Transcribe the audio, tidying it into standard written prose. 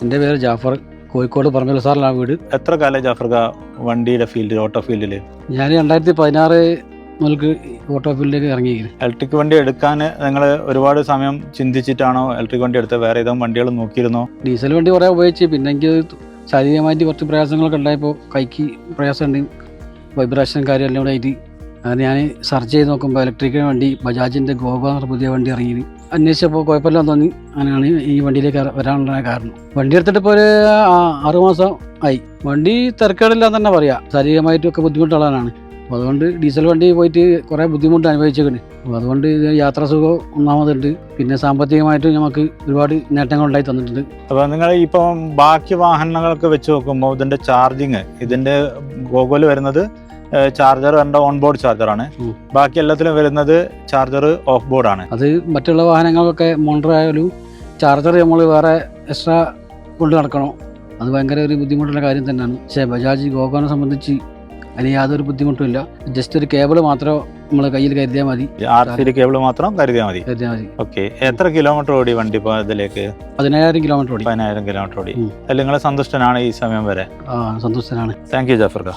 എൻ്റെ പേര് ജാഫർ, കോഴിക്കോട് പറമ്പൽ സാറിലാണ് വീട്. എത്ര കാലം ജാഫർക്ക വണ്ടിയുടെ ഫീൽഡിൽ, ഓട്ടോ ഫീൽഡിൽ? ഞാൻ 2016 മുതൽക്ക് ഓട്ടോ ഫീൽഡിലേക്ക് ഇറങ്ങിയിരിക്കുന്നു. ഇലക്ട്രിക് വണ്ടി എടുക്കാൻ നിങ്ങൾ ഒരുപാട് സമയം ചിന്തിച്ചിട്ടാണോ ഇലക്ട്രിക് വണ്ടി എടുത്തത്? വേറെ ഏതെങ്കിലും വണ്ടികൾ നോക്കിയിരുന്നോ? ഡീസൽ വണ്ടി കുറേ ഉപയോഗിച്ച്, പിന്നെ എനിക്ക് ശാരീരികമായിട്ട് കുറച്ച് പ്രയാസങ്ങളൊക്കെ ഉണ്ടായപ്പോൾ കൈക്ക് പ്രയാസമുണ്ട്, വൈബ്രേഷൻ കാര്യമെല്ലാം കൂടെ ആയിട്ട് അങ്ങനെ ഞാൻ സെർച്ച് ചെയ്ത് നോക്കുമ്പോൾ ഇലക്ട്രിക് വണ്ടി ബജാജിൻ്റെ ഗോഗോ എന്ന പുതിയ വണ്ടി ഇറങ്ങി. അന്വേഷിച്ചപ്പോൾ കുഴപ്പമില്ലാന്ന് തോന്നി. അങ്ങനെയാണ് ഈ വണ്ടിയിലേക്ക് വരാനുള്ള കാരണം. വണ്ടി എടുത്തിട്ട് ഇപ്പോൾ ഒരു 6 മാസം ആയി. വണ്ടി തിരക്കേടില്ലാന്ന് തന്നെ പറയാം. ശാരീരികമായിട്ടൊക്കെ ബുദ്ധിമുട്ടുള്ളതാണ്. അപ്പോൾ അതുകൊണ്ട് ഡീസൽ വണ്ടി പോയിട്ട് കുറേ ബുദ്ധിമുട്ട് അനുഭവിച്ചേക്കണ്. അപ്പോൾ അതുകൊണ്ട് യാത്രാ സുഖം ഒന്നാമതുണ്ട്, പിന്നെ സാമ്പത്തികമായിട്ട് നമുക്ക് ഒരുപാട് നേട്ടങ്ങൾ ഉണ്ടായി തന്നിട്ടുണ്ട്. അപ്പോൾ നിങ്ങൾ ഇപ്പം ബാക്കി വാഹനങ്ങളൊക്കെ വെച്ച് നോക്കുമ്പോൾ ഇതിൻ്റെ ചാർജിങ്, ഇതിൻ്റെ ഗോഗോയിൽ വരുന്നത് ചാർജർ എൻ്റെ ഓൺ ബോർഡ് ചാർജറാണ്. ബാക്കി എല്ലാത്തിലും വരുന്നത് ചാർജർ ഓഫ് ബോർഡാണ്. അത് മറ്റുള്ള വാഹനങ്ങൾക്കൊക്കെ മോട്ടർ ആയാലും ചാർജർ നമ്മൾ വേറെ എക്സ്ട്രാ കൊണ്ട് നടക്കണം. അത് ഭയങ്കര ഒരു ബുദ്ധിമുട്ടുള്ള കാര്യം തന്നെയാണ്. പക്ഷേ ബജാജ് ഗോഗോനെ സംബന്ധിച്ച് അതിന് യാതൊരു ബുദ്ധിമുട്ടുമില്ല. ജസ്റ്റ് ഒരു കേബിൾ മാത്രം നമ്മൾ കയ്യിൽ കരുതിയാൽ മതി. RCD കേബിൾ മാത്രം കരുതിയാൽ മതി. ഓക്കെ. എത്ര കിലോമീറ്റർ ഓടി വണ്ടി ഇപ്പോൾ ഇതിലേക്ക്? 15,000 കിലോമീറ്റർ ഓടി. 15,000 കിലോമീറ്റർ ഓടി. അതിൽ നിങ്ങൾ സന്തുഷ്ടനാണ് ഈ സമയം വരെ? സന്തുഷ്ടനാണ്. Thank you ജാഫർക്ക.